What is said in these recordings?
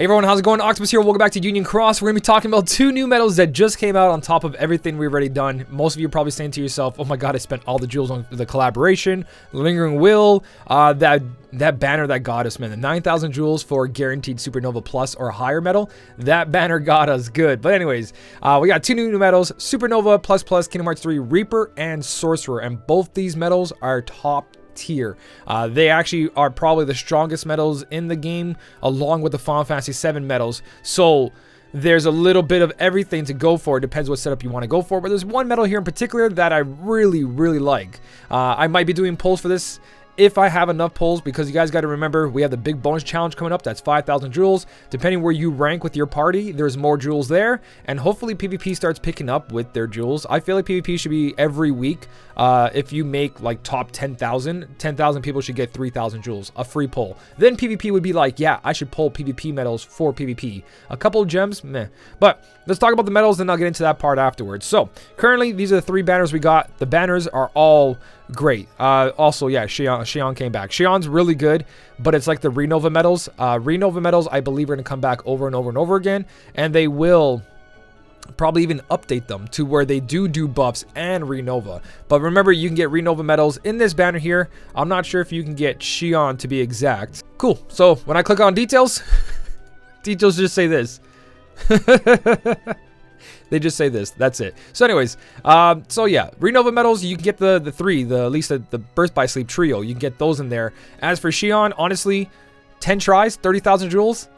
Hey everyone, how's it going? Octopus here. Welcome back to Union Cross. We're going to be talking about 2 new medals that just came out on top of everything we've already done. Most of you are probably saying to yourself, oh my god, I spent all the jewels on the collaboration, Lingering Will, that banner that got us, man. The 9,000 jewels for guaranteed Supernova Plus or higher medal. That banner got us good. But anyways, we got 2 new medals, Supernova Plus Plus, Kingdom Hearts 3, Reaper, and Sorcerer. And both these medals are top tier. They actually are probably the strongest medals in the game, along with the Final Fantasy 7 medals. So there's a little bit of everything to go for. It depends what setup you want to go for. But there's one medal here in particular that I really like. I might be doing polls for this if I have enough polls, because you guys got to remember we have the big bonus challenge coming up. That's 5,000 jewels. Depending where you rank with your party, there's more jewels there, and hopefully PvP starts picking up with their jewels. I feel like PvP should be every week. If you make like top 10,000 people should get 3,000 jewels, a free poll. Then PvP would be like, yeah, I should pull PvP medals for PvP. A couple of gems, meh. But let's talk about the medals, and I'll get into that part afterwards. So currently, these are the 3 banners we got. The banners are all great. Also, yeah, Xion came back. Xion's really good, but it's like the Renova medals. Renova medals, I believe, are going to come back over and over and over again, and they will probably even update them to where they do buffs and Renova. But remember, you can get Renova medals in this banner here. I'm not sure if you can get Xion to be exact. Cool. So when I click on details, details just say this. They just say this. That's it. So anyways, so yeah, Renova medals, you can get the 3, at least the Birth by Sleep trio. You can get those in there. As for Xion, honestly, 10 tries, 30,000 jewels.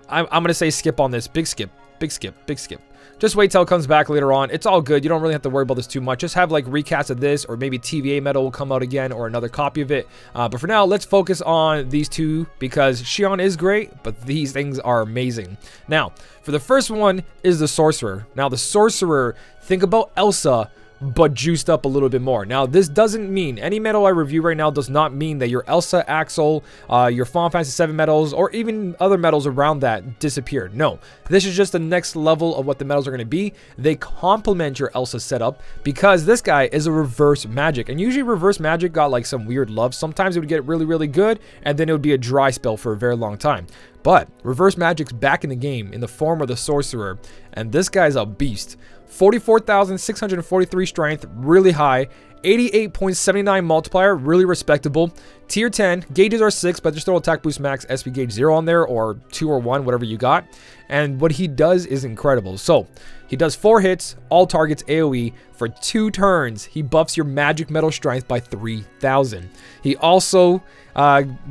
I'm going to say skip on this. Big skip. Big skip. Big skip. Just wait till it comes back later on. It's all good. You don't really have to worry about this too much. Just have like recasts of this, or maybe TVA medal will come out again, or another copy of it. But for now, let's focus on these 2 because Xion is great, but these things are amazing. Now, for the first one is the Sorcerer. Now, the Sorcerer, think about Elsa, but juiced up a little bit more. Now, this doesn't mean, any medal I review right now does not mean that your Elsa, Axel, your Final Fantasy 7 medals, or even other medals around that disappeared. No, this is just the next level of what the medals are going to be. They complement your Elsa setup because this guy is a reverse magic, and usually reverse magic got like some weird love. Sometimes it would get really good, and then it would be a dry spell for a very long time. But reverse magic's back in the game in the form of the Sorcerer, and this guy's a beast. 44,643 strength, really high. 88.79 multiplier, really respectable. Tier 10, gauges are 6, but just throw attack boost max SP gauge 0 on there, or 2 or 1, whatever you got. And what he does is incredible. So he does 4 hits, all targets AoE for 2 turns. He buffs your magic metal strength by 3,000. He also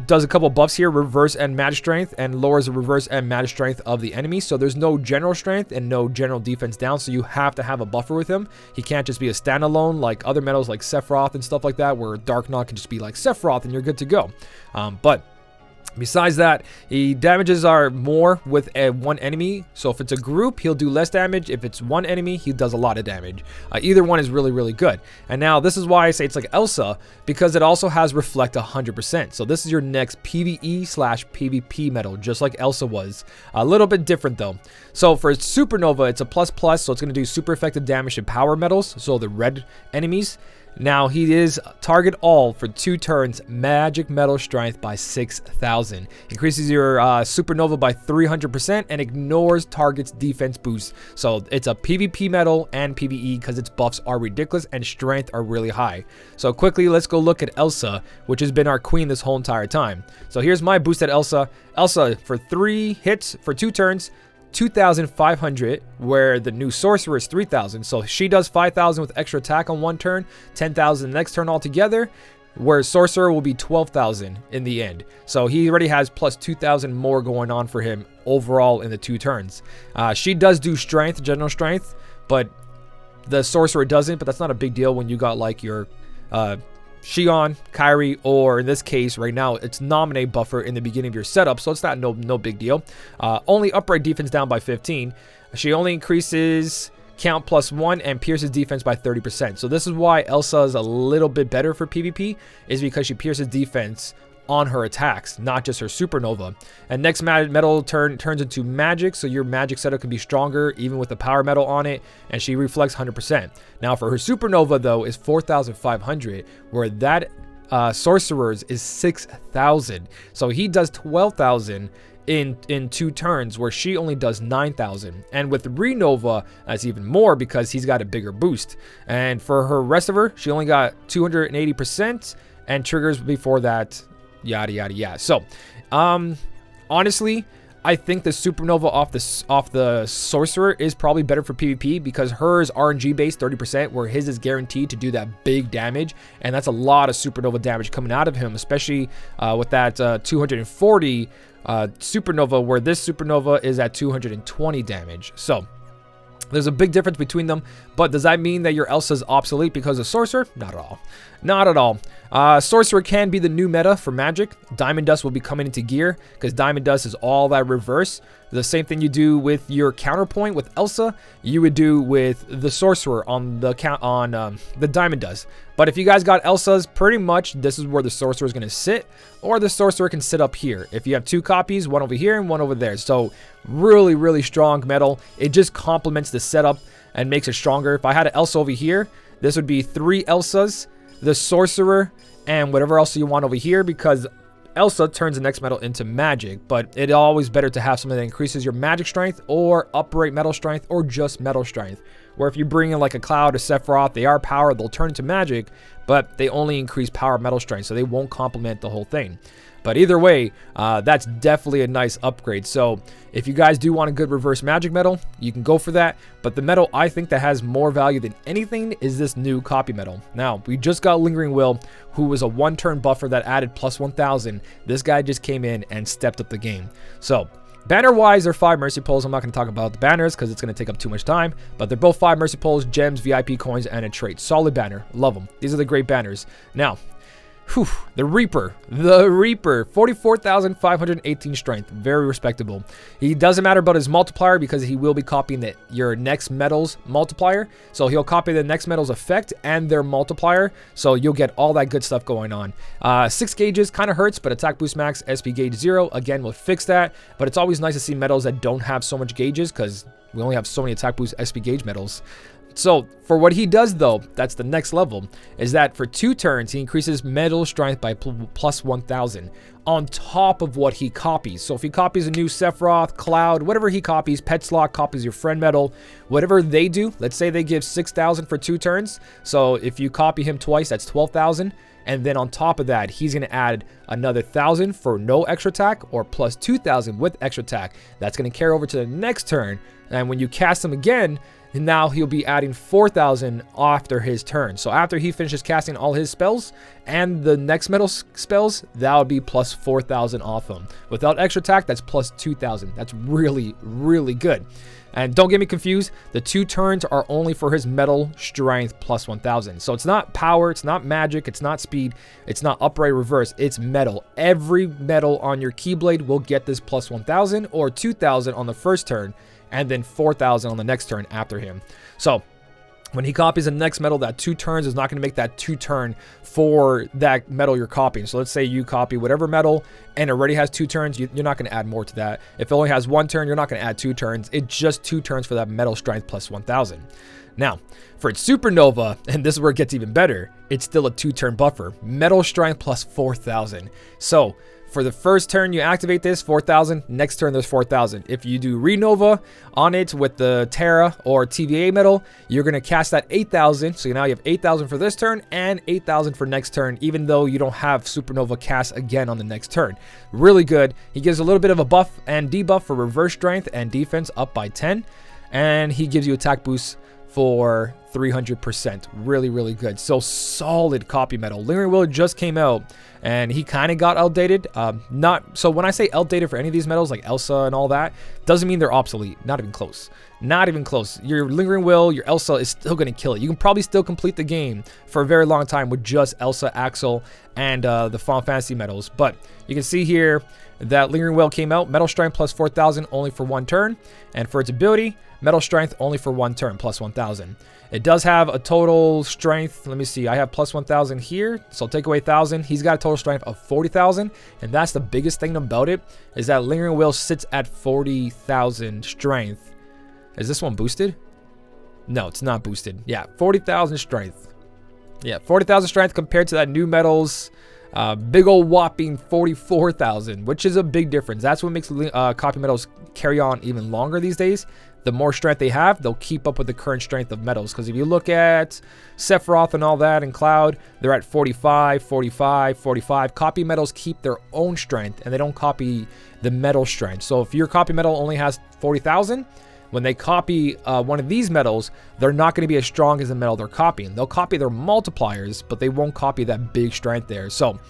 does a couple buffs here, reverse and magic strength, and lowers the reverse and magic strength of the enemy. So there's no general strength and no general defense down, so you have to have a buffer with him. He can't just be a standalone like other medals like Sephiroth and stuff like that, where Dark Knot can just be like Sephiroth and you're good to go. But besides that, he damages are more with one enemy. So if it's a group, he'll do less damage. If it's one enemy, he does a lot of damage. Either one is really good. And now this is why I say it's like Elsa, because it also has Reflect 100%. So this is your next PvE/PvP medal, just like Elsa was. A little bit different though. So for Supernova, it's a plus, so it's going to do super effective damage to power medals, so the red enemies. Now, he is target all for 2 turns, magic metal strength by 6,000. Increases your Supernova by 300% and ignores target's defense boost. So it's a PvP medal and PvE because its buffs are ridiculous and strength are really high. So quickly, let's go look at Elsa, which has been our queen this whole entire time. So here's my boosted Elsa. Elsa, for 3 hits for 2 turns, 2,500, where the new Sorcerer is 3,000. So she does 5,000 with extra attack on 1 turn, 10,000 next turn altogether, where Sorcerer will be 12,000 in the end. So he already has plus 2,000 more going on for him overall in the 2 turns. She does do strength, general strength, but the Sorcerer doesn't, but that's not a big deal when you got like your Xion, Kairi, or in this case right now it's Nominate buffer in the beginning of your setup, so it's not no big deal. Only upright defense down by 15. She only increases count plus 1 and pierces defense by 30%. So this is why Elsa is a little bit better for PvP, is because she pierces defense on her attacks, not just her Supernova. And next metal turns into magic, so your magic setup can be stronger even with the power metal on it, and she reflects 100%. Now for her Supernova though is 4,500, where that Sorcerer's is 6,000. So he does 12,000 in 2 turns, where she only does 9,000. And with Renova, that's even more because he's got a bigger boost. And for her rest of her, she only got 280% and triggers before that, yada yada yada. So honestly, I think the Supernova off the Sorcerer is probably better for PvP because hers RNG based 30%, where his is guaranteed to do that big damage, and that's a lot of Supernova damage coming out of him, especially with that 240 Supernova, where this Supernova is at 220 damage. So there's a big difference between them, but does that mean that your Elsa's obsolete because of Sorcerer? Not at all. Not at all. Sorcerer can be the new meta for Magic. Diamond Dust will be coming into gear because Diamond Dust is all that reverse. The same thing you do with your counterpoint with Elsa, you would do with the Sorcerer on the the Diamond Dust. But if you guys got Elsa's, pretty much this is where the Sorcerer is going to sit, or the Sorcerer can sit up here. If you have 2 copies, one over here and one over there. So really, really strong metal. It just complements the setup and makes it stronger. If I had an Elsa over here, this would be 3 Elsas, the Sorcerer, and whatever else you want over here, because Elsa turns the next metal into magic, but it's always better to have something that increases your magic strength or upright metal strength or just metal strength. Where if you bring in like a Cloud or Sephiroth, they are power, they'll turn into magic, but they only increase power metal strength, so they won't complement the whole thing. But either way, that's definitely a nice upgrade. So if you guys do want a good reverse magic metal, you can go for that. But the metal I think that has more value than anything is this new copy metal. Now, we just got Lingering Will, who was a 1-turn buffer that added plus 1,000. This guy just came in and stepped up the game. So banner-wise, they're 5 Mercy Pulls. I'm not going to talk about the banners because it's going to take up too much time. But they're both 5 Mercy Pulls, gems, VIP coins, and a trait. Solid banner. Love them. These are the great banners. Now, the Reaper, 44,518 strength, very respectable. He doesn't matter about his multiplier because he will be copying your next metal's multiplier. So he'll copy the next metal's effect and their multiplier. So you'll get all that good stuff going on. 6 gauges kind of hurts, but attack boost max, SP gauge 0, again, will fix that. But it's always nice to see metals that don't have so much gauges because we only have so many attack boost SP gauge metals. So for what he does though, that's the next level, is that for 2 turns, he increases metal strength by plus 1,000 on top of what he copies. So if he copies a new Sephiroth, Cloud, whatever he copies, Petslot copies your friend metal, whatever they do, let's say they give 6,000 for 2 turns. So if you copy him twice, that's 12,000. And then on top of that, he's going to add another 1,000 for no extra attack or plus 2,000 with extra attack. That's going to carry over to the next turn. And when you cast him again, now he'll be adding 4,000 after his turn. So after he finishes casting all his spells and the next metal spells, that would be plus 4,000 off him. Without extra attack, that's plus 2,000. That's really, really good. And don't get me confused, the 2 turns are only for his metal strength plus 1,000. So it's not power, it's not magic, it's not speed, it's not upright reverse, it's metal. Every metal on your Keyblade will get this plus 1,000 or 2,000 on the first turn, and then 4,000 on the next turn after him. So when he copies the next metal, that 2 turns is not going to make that 2 turn for that metal you're copying. So let's say you copy whatever metal and it already has 2 turns, you're not going to add more to that. If it only has 1 turn, you're not going to add 2 turns. It's just 2 turns for that metal strength plus 1,000. Now, for its Supernova, and this is where it gets even better, it's still a 2-turn buffer. Metal strength plus 4,000. So for the first turn you activate this, 4,000. Next turn there's 4,000. If you do Renova on it with the Terra or TVA metal, you're going to cast that 8,000. So now you have 8,000 for this turn and 8,000 for next turn, even though you don't have Supernova cast again on the next turn. Really good. He gives a little bit of a buff and debuff for reverse strength and defense up by 10. And he gives you attack boost for 300%. Really, really good. So solid copy metal. Lingering Will just came out and he kind of got outdated. So when I say outdated for any of these metals like Elsa and all that, doesn't mean they're obsolete. Not even close. Not even close. Your Lingering Will, your Elsa is still going to kill it. You can probably still complete the game for a very long time with just Elsa, Axel, and the Final Fantasy metals. But you can see here that Lingering Will came out. Metal strength plus 4,000 only for 1 turn. And for its ability, metal strength only for 1 turn plus 1,000. It does have a total strength. Let me see. I have plus 1,000 here. So take away 1,000. He's got a total strength of 40,000. And that's the biggest thing about it, is that Lingering Will sits at 40,000 strength. Is this one boosted? No, it's not boosted. Yeah, 40,000 strength. Yeah, 40,000 strength compared to that new metals Big old whopping 44,000, which is a big difference. That's what makes copy metals carry on even longer these days. The more strength they have, they'll keep up with the current strength of metals. Because if you look at Sephiroth and all that in Cloud, they're at 45, 45, 45. Copy metals keep their own strength, and they don't copy the metal strength. So if your copy metal only has 40,000, when they copy one of these metals, they're not going to be as strong as the metal they're copying. They'll copy their multipliers, but they won't copy that big strength there. So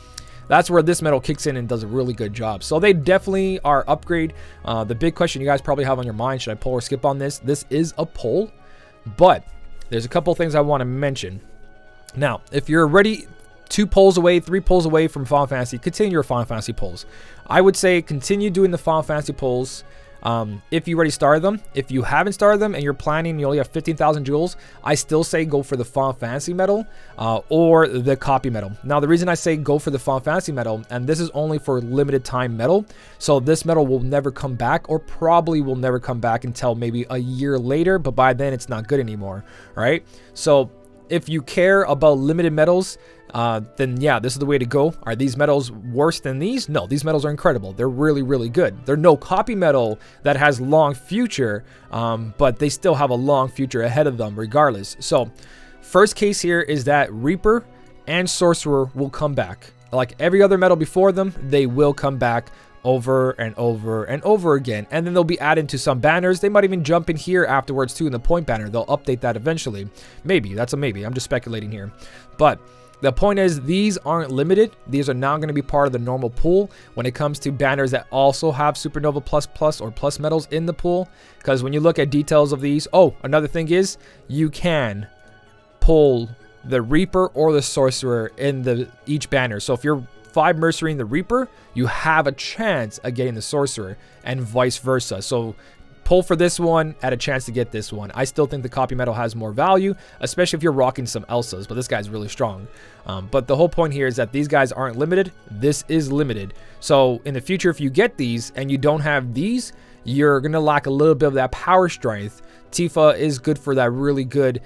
that's where this metal kicks in and does a really good job. So they definitely are upgrade. The big question you guys probably have on your mind, should I pull or skip on this? This is a pull, but there's a couple things I want to mention. Now, if you're already 2 pulls away, 3 pulls away from Final Fantasy, continue your Final Fantasy pulls. I would say continue doing the Final Fantasy pulls. If you already started them. If you haven't started them and you're planning, you only have 15,000 jewels, I still say go for the Final Fantasy medal or the copy medal. Now, the reason I say go for the Final Fantasy medal, and this is only for limited time medal, so this medal will never come back, or probably will never come back until maybe a year later, but by then it's not good anymore, right? So if you care about limited medals, then yeah, this is the way to go. Are these medals worse than these? No, these medals are incredible. They're really, really good. They're no copy medal that has long future, but they still have a long future ahead of them regardless. So first case here is that Reaper and Sorcerer will come back. Like every other medal before them, they will come back over and over and over again, and then they'll be added to some banners. They might even jump in here afterwards too in the point banner. They'll update that eventually. Maybe, that's a maybe. I'm just speculating here. But the point is, these aren't limited. These are now going to be part of the normal pool when it comes to banners that also have Supernova Plus Plus or Plus medals in the pool. Because when you look at details of these, oh, another thing is you can pull the Reaper or the Sorcerer in each banner. So if you're 5 Mercenary in the Reaper, you have a chance of getting the Sorcerer, and vice versa. So pull for this one at a chance to get this one. I still think the copy medal has more value, especially if you're rocking some Elsas, but this guy's really strong. But the whole point here is that these guys aren't limited. This is limited. So in the future, if you get these and you don't have these, you're going to lack a little bit of that power strength. Tifa is good for that really good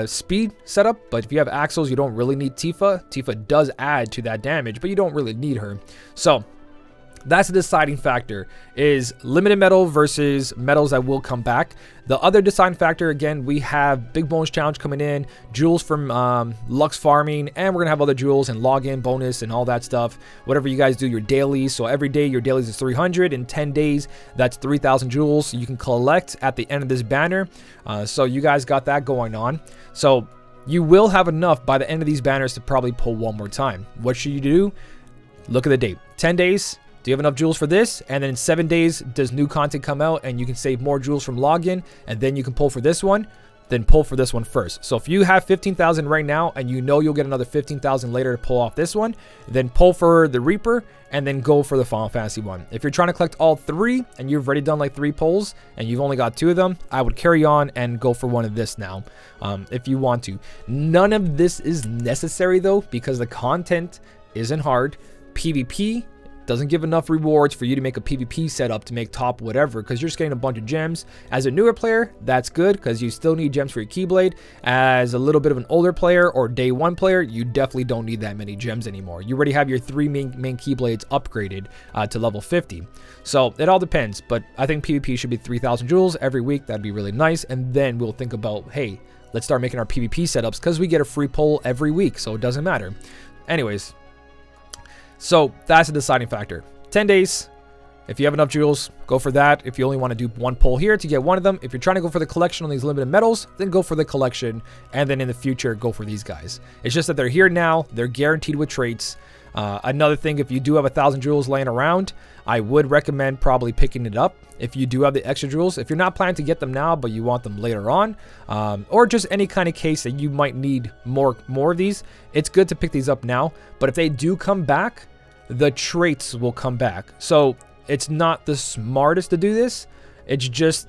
speed setup, but if you have Axels, you don't really need Tifa. Tifa does add to that damage, but you don't really need her. So that's the deciding factor, is limited metal versus metals that will come back. The other deciding factor, again, we have big bonus challenge coming in, jewels from Lux farming, and we're gonna have other jewels and login bonus and all that stuff. Whatever you guys do, your dailies. So every day your dailies is 300. In 10 days, that's 3,000 jewels you can collect at the end of this banner. So you guys got that going on. So you will have enough by the end of these banners to probably pull one more time. What should you do? Look at the date. 10 days. Do you have enough jewels for this? And then in 7 days, does new content come out and you can save more jewels from login, and then you can pull for this one? Then pull for this one first. So if you have 15,000 right now and you know you'll get another 15,000 later to pull off this one, then pull for the Reaper and then go for the Final Fantasy one. If you're trying to collect all 3 and you've already done like 3 pulls and you've only got 2 of them, I would carry on and go for one of this now if you want to. None of this is necessary though, because the content isn't hard. PvP doesn't give enough rewards for you to make a PvP setup to make top whatever, because you're just getting a bunch of gems. As a newer player, that's good because you still need gems for your Keyblade. As a little bit of an older player or day 1 player, you definitely don't need that many gems anymore. You already have your 3 main Keyblades upgraded to level 50. So it all depends, but I think PvP should be 3,000 jewels every week. That'd be really nice, and then we'll think about, hey, let's start making our PvP setups, because we get a free pull every week, so it doesn't matter. Anyways, so that's a deciding factor. 10 days. If you have enough jewels, go for that. If you only want to do 1 pull here to get one of them, if you're trying to go for the collection on these limited metals, then go for the collection, and then in the future, go for these guys. It's just that they're here now. They're guaranteed with traits. Another thing, if you do have 1,000 jewels laying around, I would recommend probably picking it up if you do have the extra jewels. If you're not planning to get them now, but you want them later on, or just any kind of case that you might need more of these, it's good to pick these up now. But if they do come back, the traits will come back. So it's not the smartest to do this. It's just,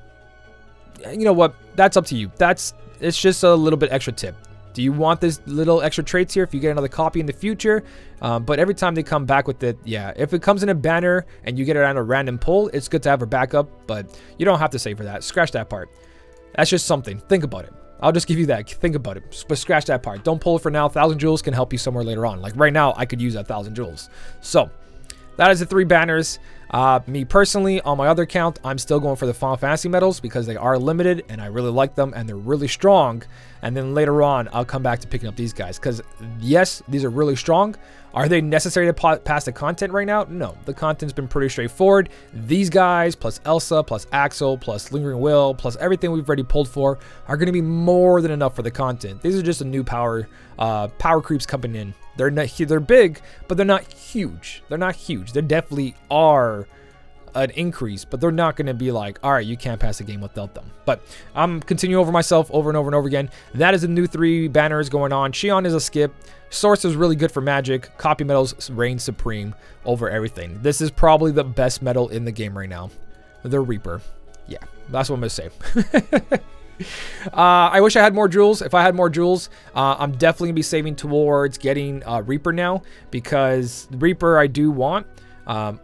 you know what, that's up to you. It's just a little bit extra tip. Do you want this little extra traits here if you get another copy in the future? But every time they come back with it, yeah, if it comes in a banner and you get it on a random pull, it's good to have a backup, but you don't have to save for that. Scratch that part. That's just something. Think about it. I'll just give you that. Think about it. But scratch that part. Don't pull it for now. 1,000 jewels can help you somewhere later on. Like right now, I could use that 1,000 jewels. So that is the 3 banners. Me personally, on my other account, I'm still going for the Final Fantasy medals because they are limited and I really like them and they're really strong. And then later on, I'll come back to picking up these guys because yes, these are really strong. Are they necessary to pass the content right now? No, the content's been pretty straightforward. These guys, plus Elsa, plus Axel, plus Lingering Will, plus everything we've already pulled for are going to be more than enough for the content. These are just a new power creeps coming in. They're big, but they're not huge. They're not huge. They definitely are an increase, but they're not going to be like, all right, you can't pass the game without them. But I'm continuing over myself over and over and over again. That is the new 3 banners going on. Xion is a skip. Source is really good for magic. Copy medals reign supreme over everything. This is probably the best medal in the game right now. The Reaper. Yeah, that's what I'm going to say. I wish I had more jewels. If I had more jewels, I'm definitely going to be saving towards getting Reaper now because Reaper I do want.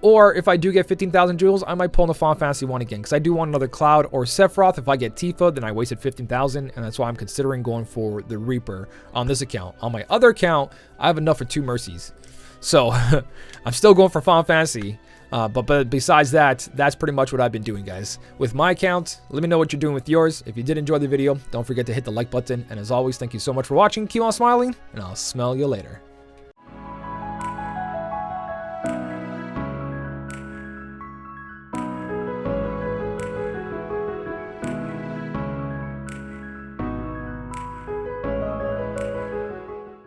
Or if I do get 15,000 jewels, I might pull in the Final Fantasy one again because I do want another Cloud or Sephiroth. If I get Tifa, then I wasted 15,000, and that's why I'm considering going for the Reaper on this account. On my other account, I have enough for 2 Mercies. So I'm still going for Final Fantasy. But besides that, that's pretty much what I've been doing, guys. With my account, let me know what you're doing with yours. If you did enjoy the video, don't forget to hit the like button. And as always, thank you so much for watching. Keep on smiling, and I'll smell you later.